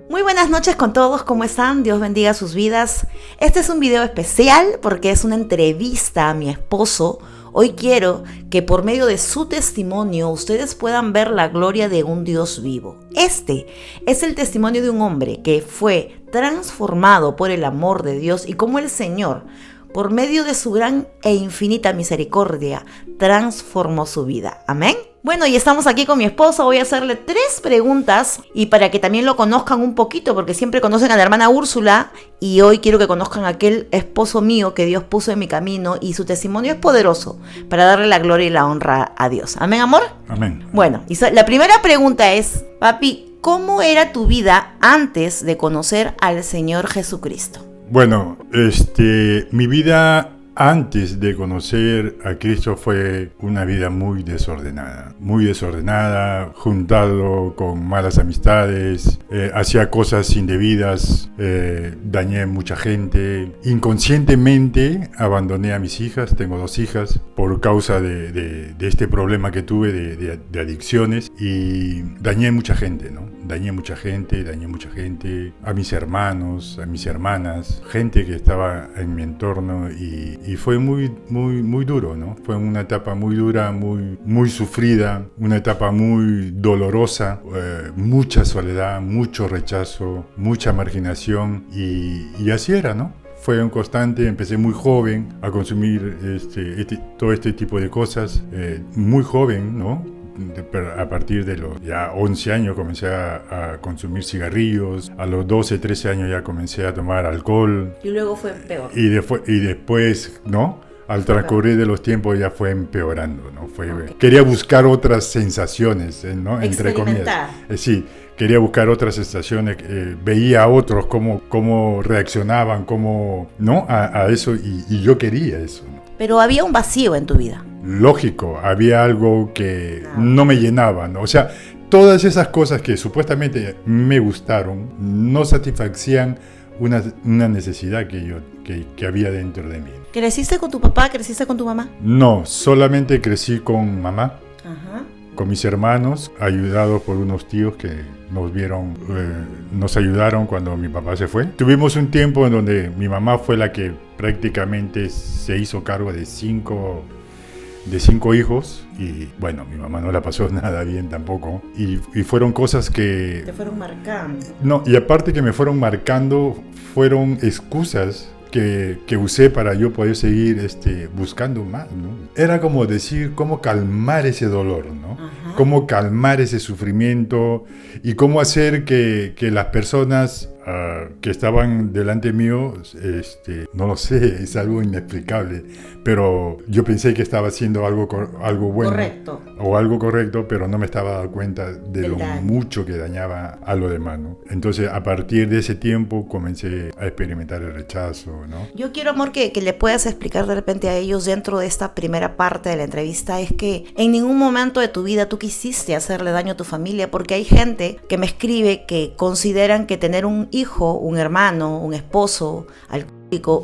Muy buenas noches con todos, ¿cómo están? Dios bendiga sus vidas. Este es un video especial porque es una entrevista a mi esposo. Hoy quiero que por medio de su testimonio ustedes puedan ver la gloria de un Dios vivo. Este es el testimonio de un hombre que fue transformado por el amor de Dios y cómo el Señor, por medio de su gran e infinita misericordia, transformó su vida. Amén. Bueno, y estamos aquí con mi esposo. Voy a hacerle 3 preguntas y para que también lo conozcan un poquito, porque siempre conocen a la hermana Úrsula y hoy quiero que conozcan a aquel esposo mío que Dios puso en mi camino y su testimonio es poderoso para darle la gloria y la honra a Dios. ¿Amén, amor? Amén. Bueno, y la primera pregunta es, papi, ¿cómo era tu vida antes de conocer al Señor Jesucristo? Bueno, mi vida antes de conocer a Cristo fue una vida muy desordenada, juntado con malas amistades, hacía cosas indebidas, dañé mucha gente, inconscientemente abandoné a mis hijas, tengo 2 hijas, por causa de este problema que tuve de adicciones y dañé mucha gente, ¿no? Dañé mucha gente, a mis hermanos, a mis hermanas, gente que estaba en mi entorno y fue muy duro, ¿no? Fue una etapa muy dura, muy sufrida, una etapa muy dolorosa, mucha soledad, mucho rechazo, mucha marginación y así era, ¿no? Fue un constante, empecé muy joven a consumir todo este tipo de cosas, muy joven, ¿no? A partir de los ya 11 años comencé a consumir cigarrillos, a los 12, 13 años ya comencé a tomar alcohol. Y luego fue peor. Y después, ¿no? Al transcurrir de los tiempos ya fue empeorando, ¿no? Quería buscar otras sensaciones, ¿no? Entre comillas. Sí, quería buscar otras sensaciones, veía a otros cómo reaccionaban, ¿no? A eso y yo quería eso, ¿no? Pero había un vacío en tu vida. Lógico, había algo que no me llenaba, ¿no? O sea, todas esas cosas que supuestamente me gustaron no satisfacían una necesidad que había dentro de mí. ¿Creciste con tu papá? ¿Creciste con tu mamá? No, solamente crecí con mamá. Ajá. Con mis hermanos, ayudados por unos tíos que nos ayudaron cuando mi papá se fue. Tuvimos un tiempo en donde mi mamá fue la que prácticamente se hizo cargo de 5 hijos y bueno, mi mamá no la pasó nada bien tampoco y fueron cosas que... Te fueron marcando. No, y aparte que me fueron marcando, fueron excusas que usé para yo poder seguir buscando más, ¿no? Era como decir cómo calmar ese dolor, ¿no? Ajá. Cómo calmar ese sufrimiento y cómo hacer que las personas que estaban delante mío, no lo sé, es algo inexplicable, pero yo pensé que estaba haciendo algo bueno. Correcto. O algo correcto, pero no me estaba dando cuenta de lo mucho que dañaba a lo demás, ¿no? Entonces, a partir de ese tiempo comencé a experimentar el rechazo, ¿no? Yo quiero, amor, que le puedas explicar de repente a ellos dentro de esta primera parte de la entrevista, es que en ningún momento de tu vida tú quisiste hacerle daño a tu familia, porque hay gente que me escribe que consideran que tener un hijo, un hermano, un esposo, alcohólico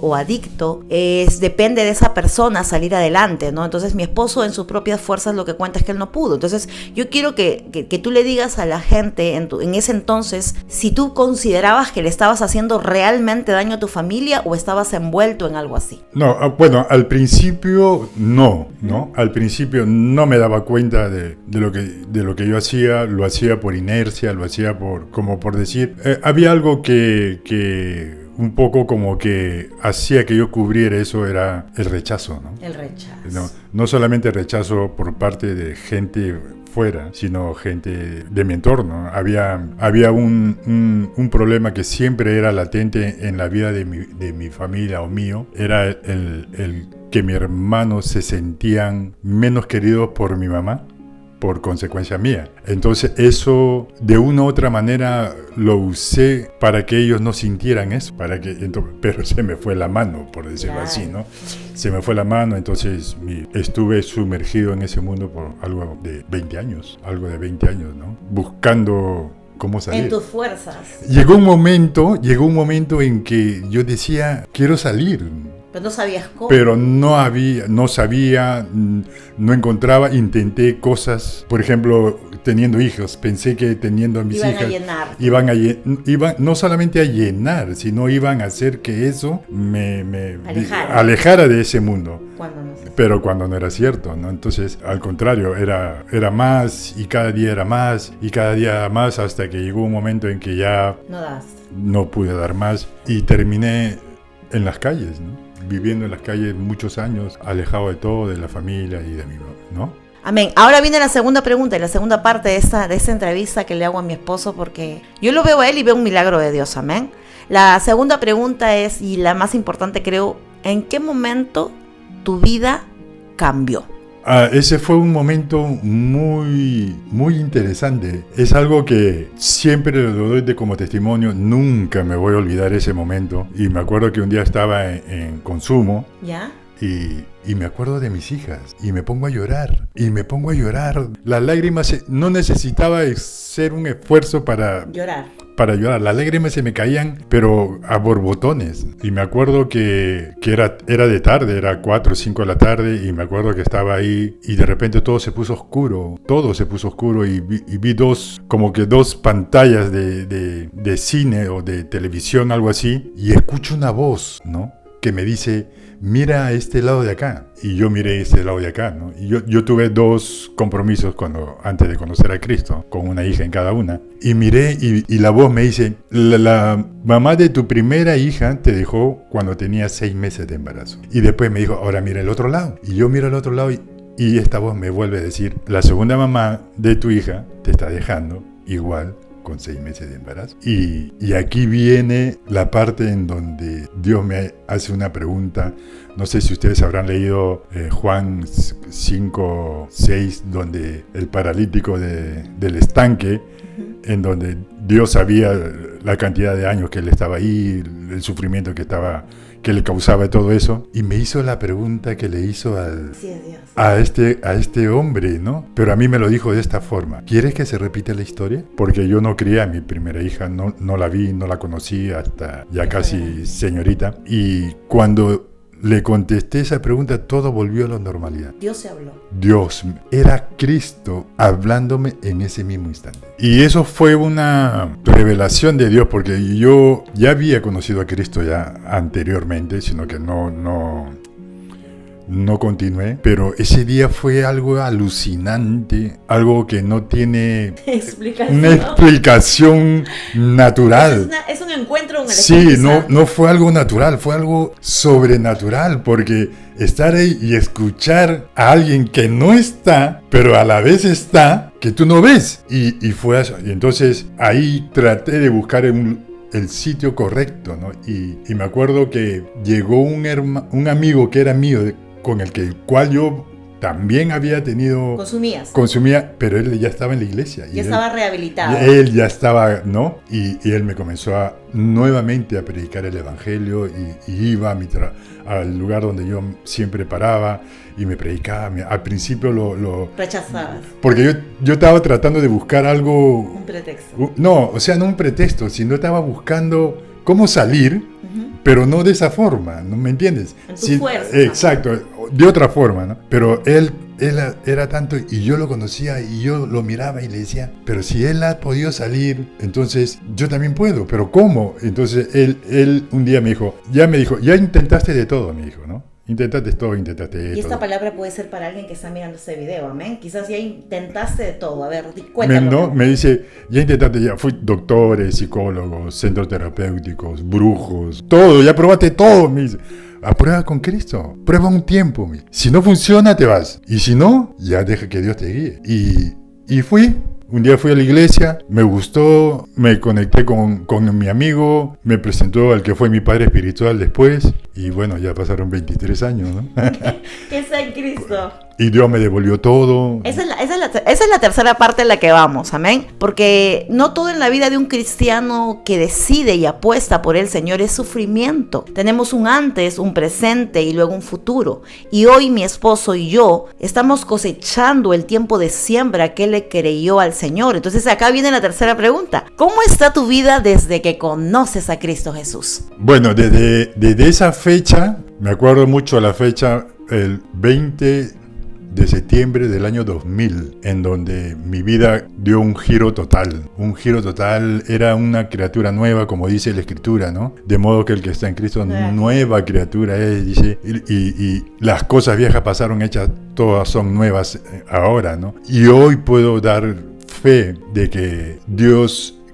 o adicto, depende de esa persona salir adelante, ¿no? Entonces mi esposo en sus propias fuerzas lo que cuenta es que él no pudo. Entonces yo quiero que tú le digas a la gente en ese entonces si tú considerabas que le estabas haciendo realmente daño a tu familia o estabas envuelto en algo así. No, bueno, al principio no, ¿no? Al principio no me daba cuenta de lo que yo hacía, lo hacía por inercia, lo hacía como por decir, había algo que un poco como que hacía que yo cubriera eso, era el rechazo, ¿no? El rechazo. No solamente el rechazo por parte de gente fuera, sino gente de mi entorno. Había un problema que siempre era latente en la vida de mi familia o mío, era el que mis hermanos se sentían menos queridos por mi mamá, por consecuencia mía. Entonces eso de una u otra manera lo usé para que ellos no sintieran eso, pero se me fue la mano, por decirlo así, ¿no? Se me fue la mano, entonces estuve sumergido en ese mundo por algo de 20 años, ¿no? Buscando cómo salir. En tus fuerzas. Llegó un momento en que yo decía, quiero salir. Pero no sabías cómo. Pero no sabía, no encontraba, intenté cosas, por ejemplo, teniendo hijos, pensé que teniendo a mis hijas iban no solamente a llenar, sino iban a hacer que eso me alejara de ese mundo. Pero cuando no era cierto, ¿no? Entonces, al contrario, era más y cada día era más y cada día más, hasta que llegó un momento en que ya no pude dar más y terminé en las calles, ¿no? Viviendo en las calles muchos años, alejado de todo, de la familia y de mí, ¿no? Amén. Ahora viene la segunda pregunta y la segunda parte de esa entrevista que le hago a mi esposo, porque yo lo veo a él y veo un milagro de Dios, amén. La segunda pregunta es, y la más importante creo, ¿en qué momento tu vida cambió? Ese fue un momento muy, muy interesante. Es algo que siempre lo doy como testimonio. Nunca me voy a olvidar ese momento. Y me acuerdo que un día estaba en consumo. ¿Ya? Y me acuerdo de mis hijas. Y me pongo a llorar. Las lágrimas no necesitaba ser un esfuerzo para llorar. Las lágrimas se me caían, pero a borbotones. Y me acuerdo que era de tarde, era 4 o 5 de la tarde, y me acuerdo que estaba ahí, y de repente todo se puso oscuro, y vi dos pantallas de cine o de televisión, algo así, y escucho una voz, ¿no?, que me dice: mira a este lado de acá. Y yo miré a este lado de acá, ¿no? Y yo tuve 2 compromisos antes de conocer a Cristo, con una hija en cada una. Y miré y la voz me dice: la mamá de tu primera hija te dejó cuando tenía 6 meses de embarazo. Y después me dijo: ahora mira el otro lado. Y yo miro al otro lado y esta voz me vuelve a decir: la segunda mamá de tu hija te está dejando igual, con 6 meses de embarazo. Y aquí viene la parte en donde Dios me hace una pregunta. No sé si ustedes habrán leído Juan 5, 6, donde el paralítico del estanque, en donde Dios sabía la cantidad de años que él estaba ahí, el sufrimiento que le causaba todo eso, y me hizo la pregunta que le hizo a este hombre, ¿no? Pero a mí me lo dijo de esta forma: ¿quieres que se repita la historia? Porque yo no crié a mi primera hija, no la vi, no la conocí hasta ya casi señorita, y cuando le contesté esa pregunta, todo volvió a la normalidad. Dios se habló. Dios, era Cristo hablándome en ese mismo instante. Y eso fue una revelación de Dios, porque yo ya había conocido a Cristo ya anteriormente, sino que no continué, pero ese día fue algo alucinante, algo que no tiene una explicación natural. Es un encuentro con el Espíritu Santo. Sí, no fue algo natural, fue algo sobrenatural, porque estar ahí y escuchar a alguien que no está, pero a la vez está, que tú no ves, y fue eso. Y entonces ahí traté de buscar el sitio correcto, ¿no? Y me acuerdo que llegó un amigo que era mío, con el cual yo también había tenido... Consumía, pero él ya estaba en la iglesia. Ya estaba rehabilitado. Él ya estaba, ¿no? Y él me comenzó nuevamente a predicar el evangelio, y iba al lugar donde yo siempre paraba y me predicaba. Al principio lo rechazabas. Porque yo estaba tratando de buscar algo... Un pretexto. No un pretexto, sino estaba buscando cómo salir, pero no de esa forma, ¿no me entiendes? En tu fuerza. Exacto, de otra forma, ¿no? Pero él era tanto, y yo lo conocía, y yo lo miraba y le decía: pero si él ha podido salir, entonces yo también puedo. ¿Pero cómo? Entonces él un día me dijo, ya intentaste de todo, me dijo, ¿no? Intentaste todo. Y esta palabra puede ser para alguien que está mirando este video, amén. Quizás ya intentaste de todo. A ver, cuéntame. Me dice: fui doctores, psicólogos, centros terapéuticos, brujos, todo, ya probaste todo, me dice. Prueba con Cristo, prueba un tiempo. Si no funciona, te vas. Y si no, ya deja que Dios te guíe. Y fui. Un día fui a la iglesia, me gustó, me conecté con mi amigo, me presentó al que fue mi padre espiritual después, y bueno, ya pasaron 23 años, ¿no? ¿Qué es en Cristo? Y Dios me devolvió todo. Esa es la tercera parte en la que vamos, amén. Porque no todo en la vida de un cristiano que decide y apuesta por el Señor es sufrimiento. Tenemos un antes, un presente y luego un futuro. Y hoy mi esposo y yo estamos cosechando el tiempo de siembra que le creyó al Señor. Entonces acá viene la tercera pregunta. ¿Cómo está tu vida desde que conoces a Cristo Jesús? Bueno, desde esa fecha Me acuerdo mucho la fecha, el 20 de septiembre del año 2000, en donde mi vida dio un giro total. Un giro total, era una criatura nueva, como dice la Escritura, ¿no? De modo que el que está en Cristo, nueva criatura es, dice, y las cosas viejas pasaron hechas, todas son nuevas ahora, ¿no? Y hoy puedo dar fe de que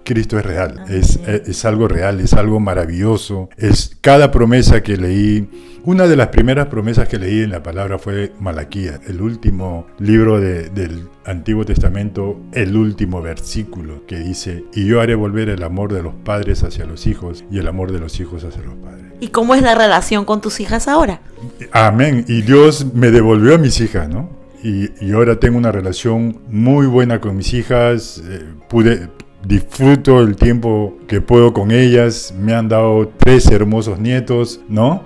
Cristo es real, es algo real, es algo maravilloso. Es cada promesa que leí. Una de las primeras promesas que leí en la palabra fue Malaquías, el último libro del Antiguo Testamento, el último versículo que dice: y yo haré volver el amor de los padres hacia los hijos y el amor de los hijos hacia los padres. ¿Y cómo es la relación con tus hijas ahora? Amén. Y Dios me devolvió a mis hijas, ¿no? Y ahora tengo una relación muy buena con mis hijas. Disfruto el tiempo que puedo con ellas. Me han dado 3 hermosos nietos, ¿no?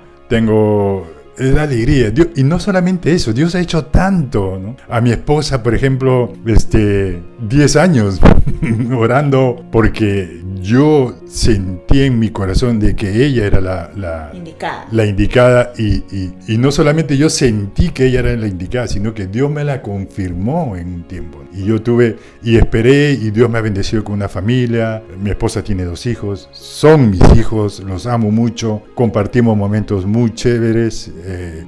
Es la alegría. Dios, y no solamente eso, Dios ha hecho tanto, ¿no? A mi esposa, por ejemplo, 10 años orando porque yo sentí en mi corazón de que ella era la indicada y no solamente yo sentí que ella era la indicada, sino que Dios me la confirmó en un tiempo. Y yo esperé y Dios me ha bendecido con una familia. Mi esposa tiene 2 hijos, son mis hijos, los amo mucho, compartimos momentos muy chéveres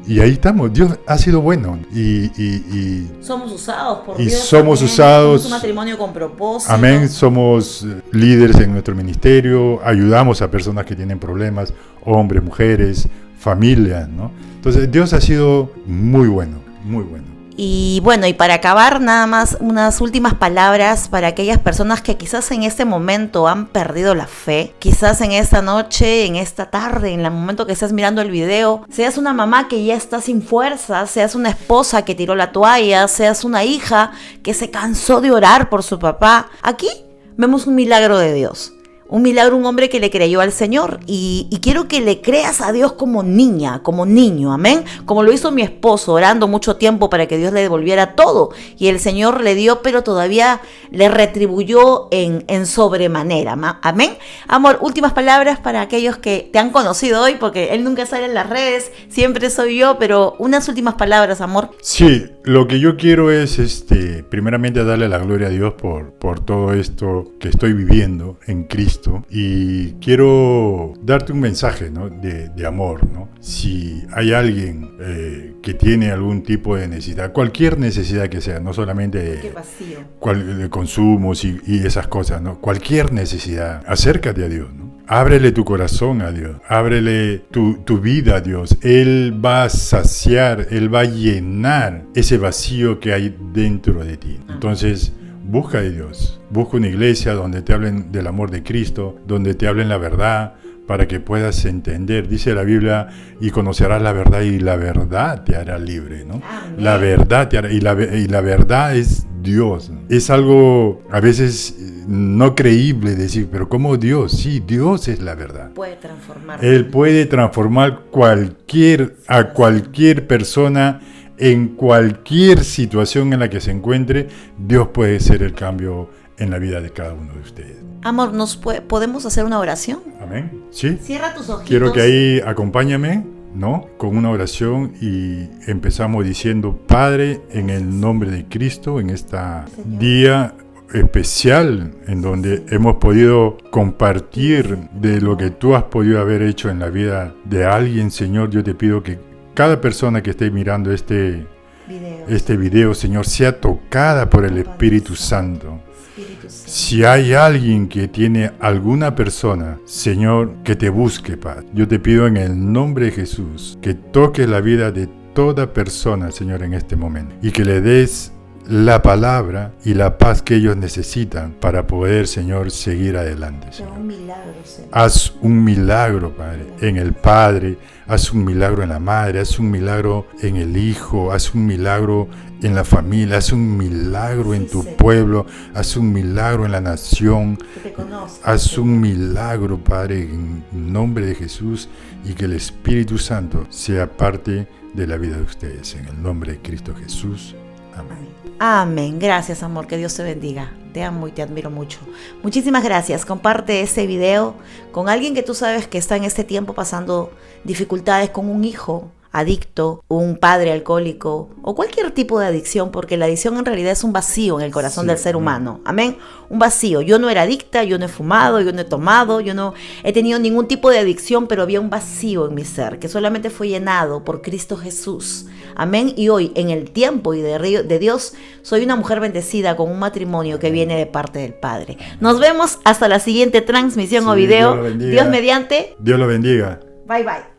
y ahí estamos. Dios ha sido bueno y somos usados por y Dios. Somos también. usados. Somos un matrimonio con propósito. Amén. Somos líderes en nuestro ministerio, ayudamos a personas que tienen problemas, hombres, mujeres, familias, ¿no? Entonces Dios ha sido muy bueno, muy bueno. Y bueno, y para acabar, nada más unas últimas palabras para aquellas personas que quizás en este momento han perdido la fe, quizás en esta noche, en esta tarde, en el momento que estás mirando el video, seas una mamá que ya está sin fuerza, seas una esposa que tiró la toalla, seas una hija que se cansó de orar por su papá. Aquí vemos un milagro de Dios. Un milagro, un hombre que le creyó al Señor y quiero que le creas a Dios como niña, como niño, amén. Como lo hizo mi esposo, orando mucho tiempo para que Dios le devolviera todo y el Señor le dio, pero todavía le retribuyó en sobremanera, amén. Amor, últimas palabras para aquellos que te han conocido hoy, porque él nunca sale en las redes, siempre soy yo, pero unas últimas palabras, amor. Sí, lo que yo quiero es primeramente darle la gloria a Dios por todo esto que estoy viviendo en Cristo. Y quiero darte un mensaje, ¿no? de amor, ¿no? Si hay alguien que tiene algún tipo de necesidad, cualquier necesidad que sea, no solamente de consumos y esas cosas, ¿no? Cualquier necesidad, acércate a Dios, ¿no? Ábrele tu corazón a Dios, ábrele tu vida a Dios. Él va a saciar, Él va a llenar ese vacío que hay dentro de ti. Entonces, busca a Dios, busca una iglesia donde te hablen del amor de Cristo, donde te hablen la verdad, para que puedas entender. Dice la Biblia, y conocerás la verdad y la verdad te hará libre, ¿no? Amén. La verdad te hará, y la verdad es Dios. Es algo a veces no creíble decir, pero ¿cómo Dios? Sí, Dios es la verdad. Puede transformar. Él puede transformar a cualquier persona. En cualquier situación en la que se encuentre, Dios puede ser el cambio en la vida de cada uno de ustedes. Amor, ¿podemos hacer una oración? Amén. Sí. Cierra tus ojitos. Quiero que ahí acompáñame, ¿no? Con una oración y empezamos diciendo: Padre, en el nombre de Cristo, en este día especial en donde hemos podido compartir de lo que tú has podido haber hecho en la vida de alguien, Señor, yo te pido que cada persona que esté mirando este video, Señor, sea tocada por el Espíritu Santo. Si hay alguien que tiene alguna persona, Señor, que te busque, Padre, yo te pido en el nombre de Jesús que toques la vida de toda persona, Señor, en este momento, y que le des la palabra y la paz que ellos necesitan para poder, Señor, seguir adelante, Señor. Haz un milagro, Padre, en el Padre, haz un milagro en la Madre, haz un milagro en el Hijo, haz un milagro en la familia, haz un milagro en tu pueblo, haz un milagro en la nación, haz un milagro, Padre, en nombre de Jesús, y que el Espíritu Santo sea parte de la vida de ustedes, en el nombre de Cristo Jesús. Amén. Amén. Gracias, amor. Que Dios te bendiga. Te amo y te admiro mucho. Muchísimas gracias. Comparte este video con alguien que tú sabes que está en este tiempo pasando dificultades con un hijo adicto, un padre alcohólico o cualquier tipo de adicción, porque la adicción en realidad es un vacío en el corazón del ser humano. Amén. Un vacío. Yo no era adicta, yo no he fumado, yo no he tomado, yo no he tenido ningún tipo de adicción, pero había un vacío en mi ser que solamente fue llenado por Cristo Jesús. Amén. Y hoy, en el tiempo y de Dios, soy una mujer bendecida con un matrimonio que viene de parte del Padre. Nos vemos hasta la siguiente transmisión o video. Dios lo bendiga. Dios mediante. Dios lo bendiga. Bye bye.